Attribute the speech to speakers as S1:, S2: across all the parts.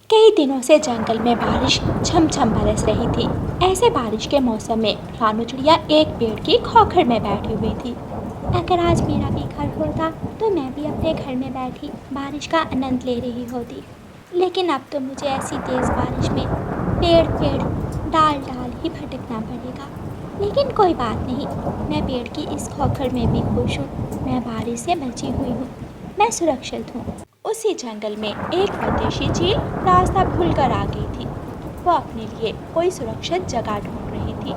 S1: कई दिनों से जंगल में बारिश झमझम बरस रही थी। ऐसे बारिश के मौसम में रानू चिड़िया एक पेड़ की खोखर में बैठी हुई थी। अगर आज मेरा भी घर होता तो मैं भी अपने घर में बैठी बारिश का आनंद ले रही होती। लेकिन अब तो मुझे ऐसी तेज़ बारिश में पेड़ पेड़ डाल डाल ही भटकना पड़ेगा। लेकिन कोई बात नहीं, मैं पेड़ की इस खोखर में भी खुश हूँ। मैं बारिश से बची हुई हूँ, मैं सुरक्षित हूँ। उसी जंगल में एक फतेशी चील रास्ता भूलकर आ गई थी। वो अपने लिए कोई सुरक्षित जगह ढूंढ रही थी।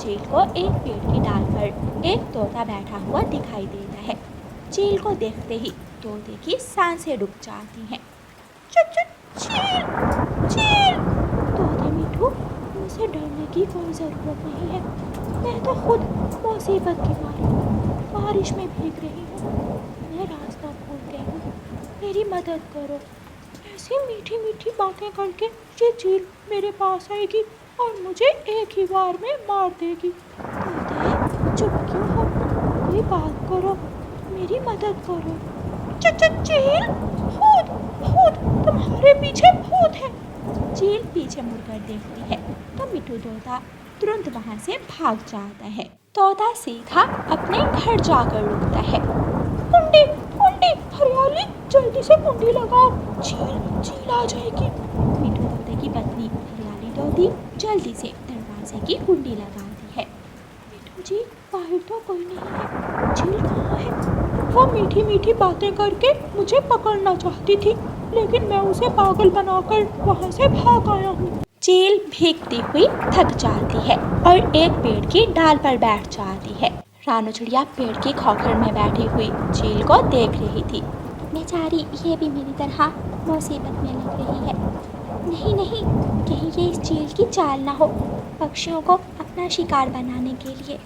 S1: चील को एक पेड़ की डाल पर एक तोता बैठा हुआ दिखाई देता है। चील को देखते ही तोते की सांसें रुक जाती हैं। चुप चुप चील चील, तोते मिठू, मुझसे डरने की कोई ज़रूरत नहीं है। मैं तो खुद मुसीबत की मारी बारिश में भीग रही हूँ। मैं रास्ता भूल गई हूँ, मेरी मदद करो। ऐसी मीठी मीठी बातें करके ये चील मेरे पास आएगी और मुझे एक ही बार में मार देगी। तोते चुप क्यों हो, कोई बात करो, मेरी मदद करो। चील, भूत भूत, तुम्हारे पीछे भूत है। चील पीछे मुड़कर देखती है तो मिठू तोता तुरंत वहाँ से भाग जाता है। तोता सीधा अपने घर जाकर रुकता है। कुंडी कुंडी, हरियाली, जल्दी से कुंडी लगाओ, चील चील आ जाएगी। मिठू तोते की पत्नी हरियाली तोती जल्दी से दरवाजे की कुंडी लगाती है। मिठू जी, बाहर तो कोई नहीं है, चील कहाँ है? वो मीठी मीठी बातें करके मुझे पकड़ना चाहती थी, लेकिन मैं उसे पागल बनाकर वहाँ से भाग आया हूँ। चील भीगती हुई थक जाती है और एक पेड़ की डाल पर बैठ जाती है। रानू चिड़िया पेड़ की खोखर में बैठी हुई चील को देख रही थी। बेचारी ये भी मेरी तरह मुसीबत में लग रही है। नहीं नहीं, कहीं ये इस चील की चाल ना हो, पक्षियों को अपना शिकार बनाने के लिए।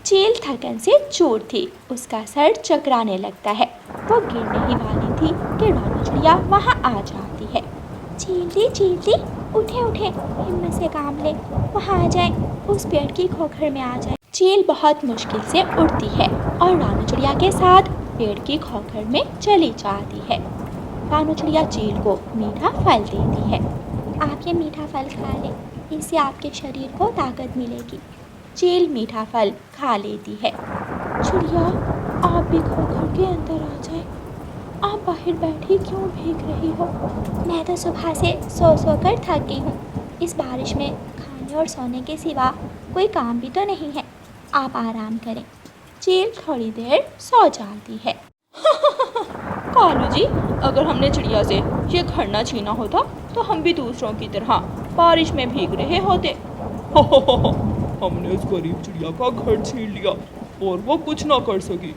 S1: चील थकन से चूर थी, उसका सर चकराने लगता है। वो गिरने ही वाली थी कि रानू चिड़िया वहाँ आ जाती है। चील उठे उठे, हिम्मत से काम ले, वहाँ आ जाए, उस पेड़ की खोखर में आ जाए। चील बहुत मुश्किल से उठती है और रानू चिड़िया के साथ पेड़ की खोखर में चली जाती है। रानू चिड़िया चील को मीठा फल देती है। आप ये मीठा फल खा ले, इससे आपके शरीर को ताकत मिलेगी। चील मीठा फल खा लेती है। चिड़िया, आप भी खोखर के अंदर आ जाए, आप बाहर बैठी क्यों भीग रही हो? मैं तो सुबह से सो कर थक गई हूँ। इस बारिश में खाने और सोने के सिवा कोई काम भी तो नहीं है, आप आराम करें। चील थोड़ी देर सो जाती है। कालू जी, अगर हमने चिड़िया से ये घर न छीना होता तो हम भी दूसरों की तरह बारिश में भीग रहे होते।
S2: हमने उस गरीब चिड़िया का घर छीन लिया और वो कुछ ना कर सकी।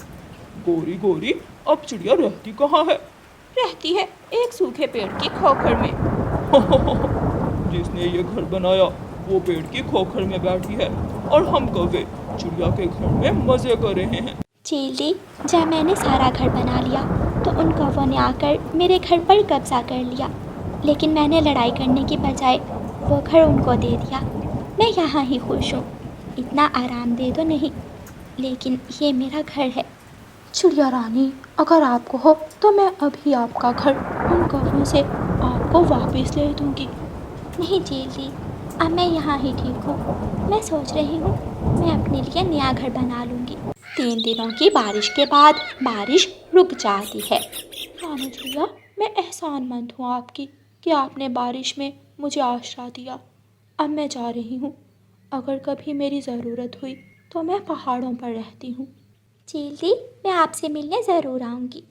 S2: गोरी गोरी, अब चिड़िया रहती कहाँ है?
S1: रहती है एक सूखे पेड़ की खोखर में।
S2: जिसने ये घर बनाया वो पेड़ की खोखर में बैठी है और हम कौवे चिड़िया के घर में मजे कर रहे हैं।
S1: चील दी, जब मैंने सारा घर बना लिया तो उन कौवों ने आकर मेरे घर पर कब्जा कर लिया, लेकिन मैंने लड़ाई करने की बजाय वो घर उनको दे दिया। मैं यहाँ ही खुश हूँ, इतना आरामदेह तो नहीं, लेकिन ये मेरा घर है।
S3: चिड़िया रानी, अगर आपको हो तो मैं अभी आपका घर उन कौवों से आपको वापस ले दूँगी।
S1: नहीं चील दी, अब मैं यहाँ ही ठीक हूँ। मैं सोच रही हूँ मैं अपने लिए नया घर बना लूँगी। 3 दिनों की बारिश के बाद बारिश रुक जाती है।
S3: रानू चिड़िया, मैं एहसानमंद हूँ आपकी कि आपने बारिश में मुझे आश्रय दिया। अब मैं जा रही हूँ, अगर कभी मेरी ज़रूरत हुई तो मैं पहाड़ों पर रहती हूँ।
S1: चील दी, मैं आपसे मिलने ज़रूर आऊँगी।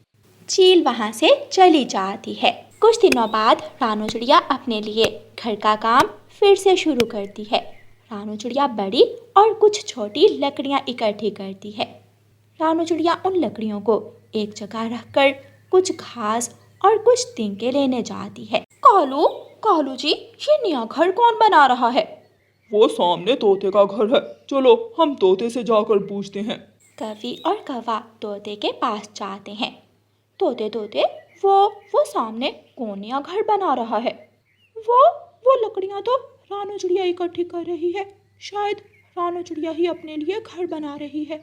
S1: चील वहाँ से चली जाती है। कुछ दिनों बाद रानू चिड़िया अपने लिए घर का काम फिर से शुरू करती है। रानू चिड़िया बड़ी और कुछ छोटी लकड़ियाँ इकट्ठी करती है। रानू चिड़िया उन लकड़ियों को एक जगह रखकर कुछ घास और कुछ तिनके लेने जाती है।
S3: कालू जी, ये नया घर कौन बना रहा है?
S2: वो सामने तोते का घर है, चलो हम तोते से जाकर पूछते हैं।
S1: कवि और कौवा तोते के पास जाते हैं। तोते वो सामने कौन नया घर बना रहा है?
S3: वो लकड़ियाँ तो रानू चिड़िया इकट्ठी कर रही है, शायद रानू चिड़िया ही अपने लिए घर बना रही है।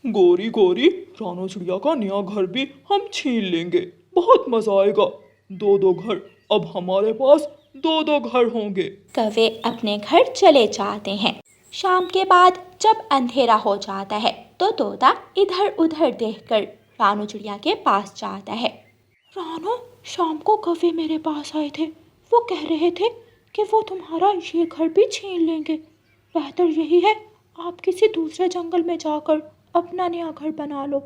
S2: गोरी गोरी, रानू चिड़िया का नया घर भी हम छीन लेंगे, बहुत मजा आएगा। 2 घर अब हमारे पास दो दो घर होंगे।
S1: कौवे अपने घर चले जाते हैं। शाम के बाद जब अंधेरा हो जाता है तो तोता इधर उधर देखकर रानू चिड़िया के पास जाता है।
S3: रानू, शाम को कौवे मेरे पास आए थे। वो कह रहे थे कि वो तुम्हारा ये घर भी छीन लेंगे। बेहतर यही है आप किसी दूसरे जंगल में जाकर अपना नया घर बना लो।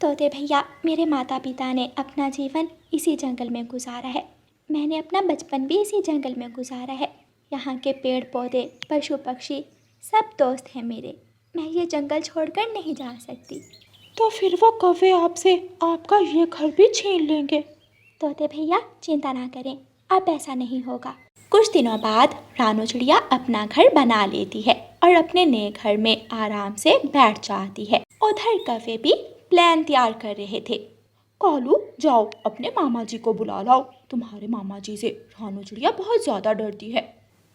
S1: तोते भैया, मेरे माता पिता ने अपना जीवन इसी जंगल में गुजारा है। मैंने अपना बचपन भी इसी जंगल में गुजारा है। यहाँ के पेड़ पौधे, पशु पक्षी सब दोस्त हैं मेरे। मैं ये जंगल छोड़कर नहीं जा सकती।
S3: तो फिर वो कौवे आपसे आपका ये घर भी छीन लेंगे।
S1: तोते भैया, चिंता ना करें, अब ऐसा नहीं होगा। कुछ दिनों बाद रानू चिड़िया अपना घर बना लेती है और अपने नए घर में आराम से बैठ जाती है। उधर कौवे भी प्लान तैयार कर रहे थे।
S3: कालू, जाओ अपने मामा जी को बुला लाओ। तुम्हारे मामा जी से रानू चिड़िया बहुत ज़्यादा डरती है।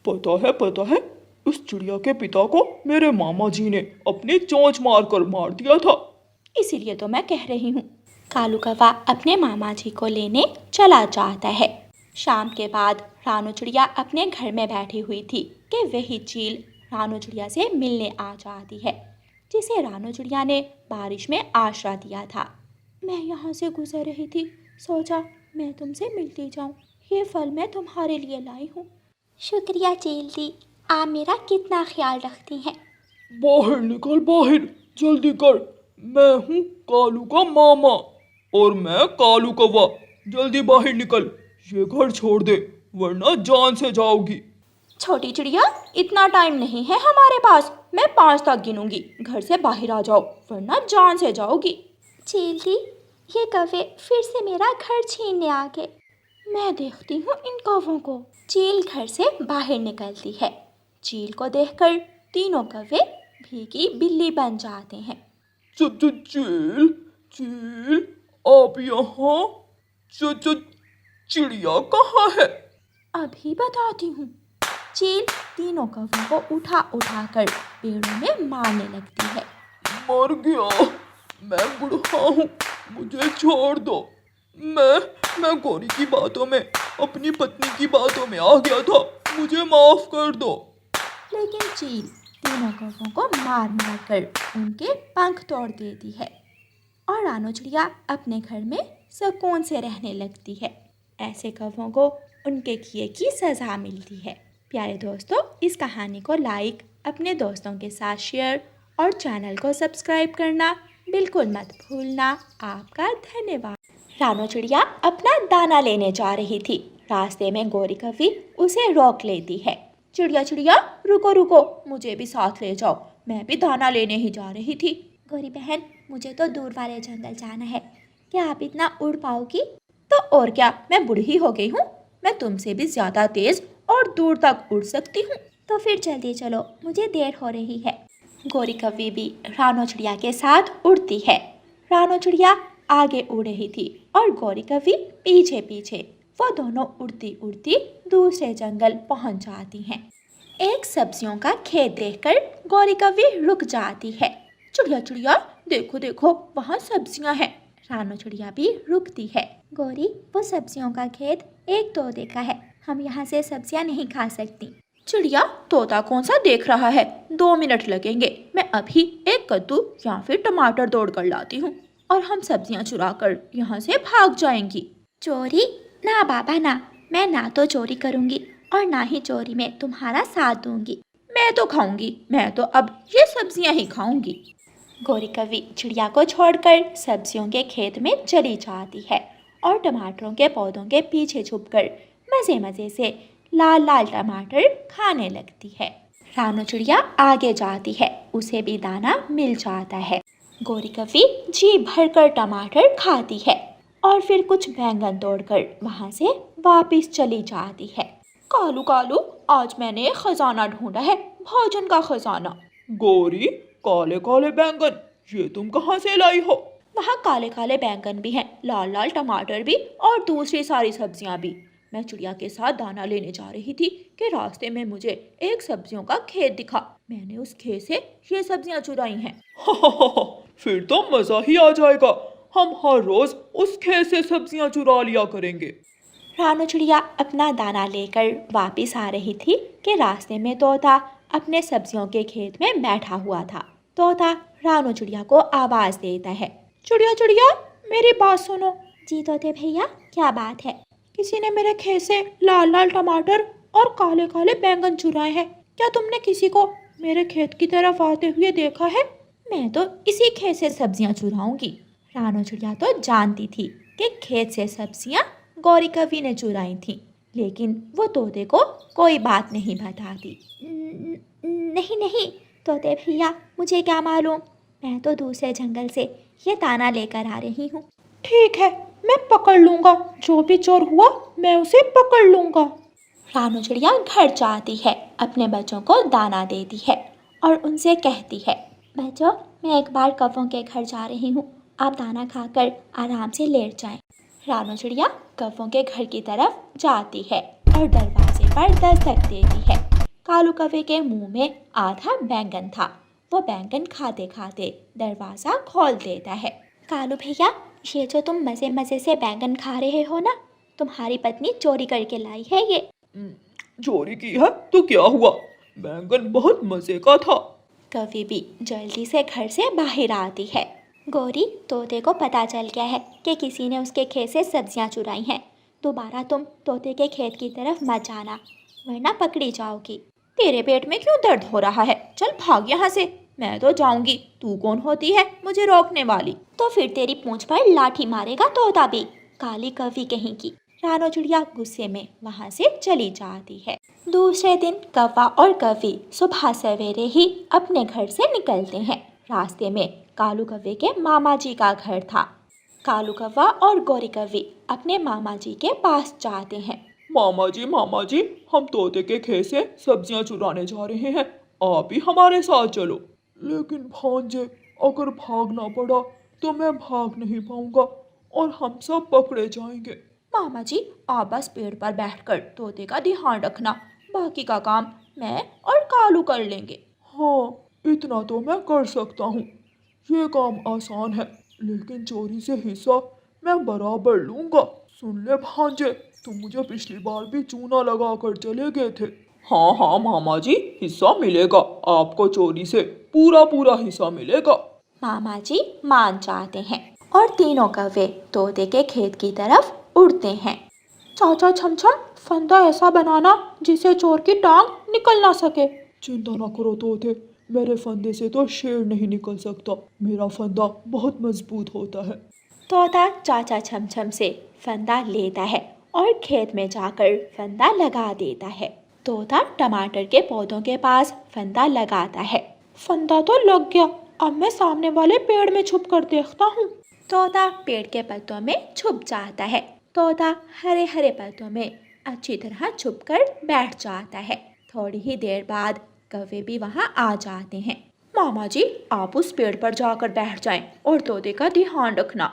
S2: पता है, उस चिड़िया के पिता को मेरे मामा जी ने अपनी चोंच मारकर मार दिया था।
S3: इसीलिए तो मैं कह रही हूँ।
S1: कालू कौवा अपने मामा जी को लेने चला जाता है। शाम के बाद रानू चिड़िया अपने घर में बैठी हुई थी कि वही चील रानू चिड़िया से मिलने आ जाती है, जिसे रानू चिड़िया ने बारिश में आश्रय दिया था।
S3: मैं यहाँ से गुजर रही थी, सोचा मैं तुमसे मिलती जाऊँ। ये फल मैं तुम्हारे लिए लाई हूँ।
S1: शुक्रिया चील दी, आप मेरा कितना ख्याल रखती हैं।
S2: बाहर निकल, बाहर जल्दी कर। मैं हूँ कालू का मामा और मैं कालू कौवा। जल्दी बाहर निकल, ये घर छोड़ दे वरना जान से जाओगी।
S3: छोटी चिड़िया, इतना टाइम नहीं है हमारे पास। मैं 5 तक गिनूंगी। घर से बाहर आ जाओ वरना जान से जाओगी।
S1: चील दी, ये कौवे फिर से मेरा घर छीनने आ गए।
S3: मैं देखती हूँ इन कौवों को।
S1: चील घर से बाहर निकलती है। चील को देखकर तीनों कौवे भीगी बिल्ली बन जाते हैं।
S2: चील, आप यहाँ? चिड़िया कहाँ है?
S3: अभी बताती हूँ।
S1: चील तीनों कौवों को उठा कर पेड़ों में मारने लगती है।
S2: मर गया, मैं बूढ़ा हूँ, मुझे छोड़ दो। मैं गौरी की बातों में, अपनी पत्नी की बातों में आ गया था, मुझे माफ कर दो।
S1: लेकिन चील तीनों कौवों को मार कर उनके पंख तोड़ देती है और रानू चिड़िया अपने घर में सुकून से रहने लगती है। ऐसे कौवों को उनके किए की सज़ा मिलती है। प्यारे दोस्तों, इस कहानी को लाइक, अपने दोस्तों के साथ शेयर और चैनल को सब्सक्राइब करना बिल्कुल मत भूलना। आपका धन्यवाद। रानू चिड़िया अपना दाना लेने जा रही थी। रास्ते में गौरी कौवी उसे रोक लेती है।
S3: चिड़िया, रुको, मुझे भी साथ ले जाओ। मैं भी दाना लेने ही जा रही थी।
S1: गौरी बहन, मुझे तो दूर वाले जंगल जाना है। क्या आप इतना उड़ पाओगी?
S3: तो और क्या, मैं बूढ़ी हो गई हूँ। मैं तुमसे भी ज़्यादा तेज़ और दूर तक उड़ सकती हूँ।
S1: तो फिर जल्दी चलो, मुझे देर हो रही है। गौरी कौवी भी रानू चिड़िया के साथ उड़ती है। रानू चिड़िया आगे उड़ रही थी और गौरी कौवी पीछे पीछे। वो दोनों उड़ती उड़ती दूसरे जंगल पहुंच जाती हैं। एक सब्जियों का खेत देखकर गौरी कौवी रुक जाती है।
S3: चिड़िया, देखो वहाँ सब्जियाँ हैं।
S1: रानू चिड़िया भी रुकती है। गौरी, वो सब्जियों का खेत एक तो देखा है, हम यहाँ से सब्जियाँ नहीं खा सकती।
S3: चिड़िया, तोता कौन सा देख रहा है? 2 मिनट लगेंगे। मैं अभी एक कद्दू या फिर टमाटर तोड़ कर लाती हूँ और हम सब्जियाँ चुरा कर यहाँ से भाग जाएंगी।
S1: चोरी? ना बाबा ना, मैं ना तो चोरी करूँगी और ना ही चोरी में तुम्हारा साथ दूंगी।
S3: मैं तो खाऊंगी, मैं तो अब ये सब्जियाँ ही खाऊंगी।
S1: गौरी कौवी चिड़िया को छोड़कर सब्जियों के खेत में चली जाती है और टमाटरों के पौधों के पीछे छुपकर मज़े मज़े से लाल लाल टमाटर खाने लगती है। रानू चिड़िया आगे जाती है, उसे भी दाना मिल जाता है। गौरी कौवी जी भरकर टमाटर खाती है और फिर कुछ बैंगन तोड़कर वहाँ से वापस चली जाती है।
S3: कालू, आज मैंने एक खजाना ढूंढा है, भोजन का खजाना।
S2: गौरी, काले काले बैंगन ये तुम कहाँ से लाई हो?
S3: वहाँ काले काले बैंगन भी हैं, लाल लाल टमाटर भी और दूसरी सारी सब्जियाँ भी। मैं चिड़िया के साथ दाना लेने जा रही थी कि रास्ते में मुझे एक सब्जियों का खेत दिखा। मैंने उस खेत से ये सब्जियाँ चुराई हैं।
S2: फिर तो मज़ा ही आ जाएगा। हम हर रोज़ उस खेत से सब्जियाँ चुरा लिया करेंगे।
S1: रानू चिड़िया अपना दाना लेकर वापस आ रही थी कि रास्ते में तोता अपने सब्जियों के खेत में बैठा हुआ था। तोता रानू चिड़िया को आवाज़ देता है,
S3: चिड़िया चिड़िया, मेरी बात सुनो।
S1: जी तोते भैया, क्या बात है?
S3: किसी ने मेरे खेत से लाल लाल टमाटर और काले काले बैंगन चुराए हैं। क्या तुमने किसी को मेरे खेत की तरफ आते हुए देखा है?
S1: मैं तो इसी खेत से सब्जियां चुराऊंगी। रानू चिड़िया तो जानती थी कि खेत से सब्जियां गौरी कवि ने चुराई थी, लेकिन वो तोते को कोई बात नहीं बताती। नहीं नहीं तोते भैया, मुझे क्या मालूम, मैं तो दूसरे जंगल से ये दाना लेकर आ रही हूँ।
S3: ठीक है, मैं पकड़ लूंगा, जो भी चोर हुआ मैं उसे पकड़ लूंगा।
S1: रानू चिड़िया घर जाती है, अपने बच्चों को दाना देती है और उनसे कहती है, बच्चों मैं एक बार कौवों के घर जा रही हूँ, आप दाना खाकर आराम से लेट जाएं। रानू चिड़िया कौवों के घर की तरफ जाती है और दरवाजे पर दस्तक देती है। कालू कौवे के मुंह में आधा बैंगन था। वो बैंगन खाते खाते दरवाज़ा खोल देता है। कालू भैया, ये जो तुम मज़े मज़े से बैंगन खा रहे हो ना, तुम्हारी पत्नी चोरी करके लाई है ये।
S2: चोरी की है तो क्या हुआ, बैंगन बहुत मजे का था।
S1: कवि भी जल्दी से घर से बाहर आती है। गौरी, तोते को पता चल गया है कि किसी ने उसके खेत से सब्जियां चुराई हैं। दोबारा तुम तोते के खेत की तरफ मत जाना, वरना पकड़ी जाओगी। तेरे पेट में क्यों दर्द हो रहा है? चल भाग यहाँ से। मैं तो जाऊंगी, तू कौन होती है मुझे रोकने वाली? तो फिर तेरी पूंछ पर लाठी मारेगा तोता भी, काली कवि कहीं की। रानू चिड़िया गुस्से में वहाँ से चली जाती है। दूसरे दिन कौवा और कवि सुबह सवेरे ही अपने घर से निकलते हैं। रास्ते में कालू कौवे के मामा जी का घर था। कालू कौवा और गौरी कवि अपने मामा जी के पास जाते हैं।
S2: मामा जी, हम तोते के खेत से सब्जियां चुराने जा रहे हैं, आप भी हमारे साथ चलो। लेकिन भांजे, अगर भागना पड़ा तो मैं भाग नहीं पाऊंगा और हम सब पकड़े जाएंगे।
S1: मामा जी, आप बस पेड़ पर बैठकर तोते का ध्यान रखना, बाकी का काम मैं और कालू कर लेंगे।
S2: हाँ, इतना तो मैं कर सकता हूँ, ये काम आसान है, लेकिन चोरी से हिस्सा मैं बराबर लूंगा। सुन ले भांजे, तुम मुझे पिछली बार भी चूना लगा कर चले गए थे। हाँ हाँ मामा जी, हिस्सा मिलेगा, आपको चोरी से पूरा पूरा हिस्सा मिलेगा।
S1: मामा जी मान जाते हैं और तीनों कौवे तोते के खेत की तरफ उड़ते हैं।
S3: चाचा छमछम, फंदा ऐसा बनाना जिसे चोर की टांग निकल ना सके।
S2: चिंता ना करो तोते, मेरे फंदे से तो शेर नहीं निकल सकता, मेरा फंदा बहुत मजबूत होता है।
S1: तोता चाचा छमछम से फंदा लेता है और खेत में जाकर फंदा लगा देता है। तोता टमाटर के पौधों के पास फंदा लगाता है।
S3: फंदा तो लग गया, अब मैं सामने वाले पेड़ में छुप कर देखता हूँ।
S1: तोता पेड़ के पत्तों में छुप जाता है। तोता हरे हरे पत्तों में अच्छी तरह छुपकर बैठ जाता है। थोड़ी ही देर बाद कौवे भी वहाँ आ जाते हैं।
S3: मामा जी, आप उस पेड़ पर जाकर बैठ जाएं और तोते का ध्यान रखना।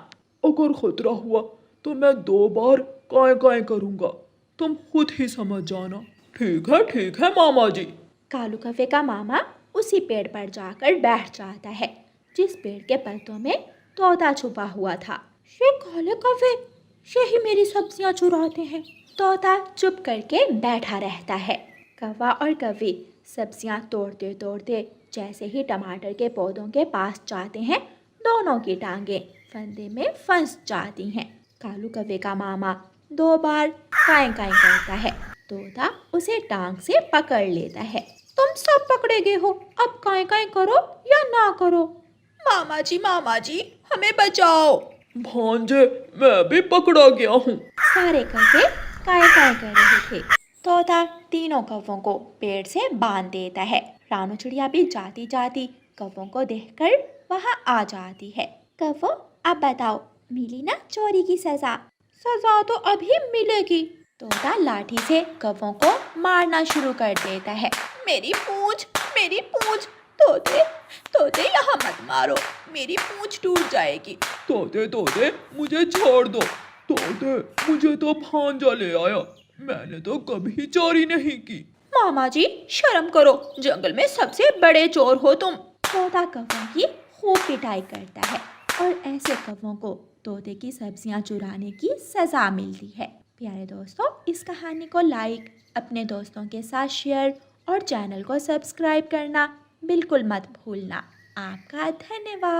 S2: अगर खतरा हुआ तो मैं 2 बार काय काय करूँगा, तुम खुद ही समझ जाना। ठीक है मामा जी।
S1: कालू कौवे का मामा उसी पेड़ पर जाकर बैठ जाता है जिस पेड़ के पत्तों में तोता छुपा हुआ था।
S3: ये काले कौवे, यही मेरी सब्जियां चुराते हैं।
S1: तोता चुप करके बैठा रहता है। कौवा और कवि सब्जियां तोड़ते तोड़ते जैसे ही टमाटर के पौधों के पास जाते हैं, दोनों की टांगें फंदे में फंस जाती हैं। कालू कौवे का मामा 2 बार काएं काएं करता है। तोता उसे टांग से पकड़ लेता है।
S3: तुम सब पकड़े गए हो, अब काएं काएं करो या ना करो।
S1: मामा जी, हमें बचाओ।
S2: भांजे, मैं भी पकड़ा गया हूँ।
S1: सारे कौवे काएं काएं कर रहे थे। तोता तीनों कौवों को पेड़ से बांध देता है। रानू चिड़िया भी जाती जाती कौवों को देखकर वहाँ आ जाती है। कौवों, अब बताओ, मिली ना चोरी की सजा?
S3: सजा तो अभी मिलेगी।
S1: तोता लाठी से कौवों को मारना शुरू कर देता है। मेरी पूंछ, तोते यहाँ मत मारो, मेरी पूंछ टूट जाएगी।
S2: तोते, मुझे छोड़ दो। तोते, मुझे तो भांजा ले आया, मैंने तो कभी चोरी नहीं की।
S1: मामा जी, शर्म करो, जंगल में सबसे बड़े चोर हो तुम। तोता कौवों की खूब पिटाई करता है और ऐसे कौवों को तोते की सब्जियां चुराने की सजा मिलती है। प्यारे दोस्तों, इस कहानी को लाइक, अपने दोस्तों के साथ शेयर और चैनल को सब्सक्राइब करना बिल्कुल मत भूलना। आपका धन्यवाद।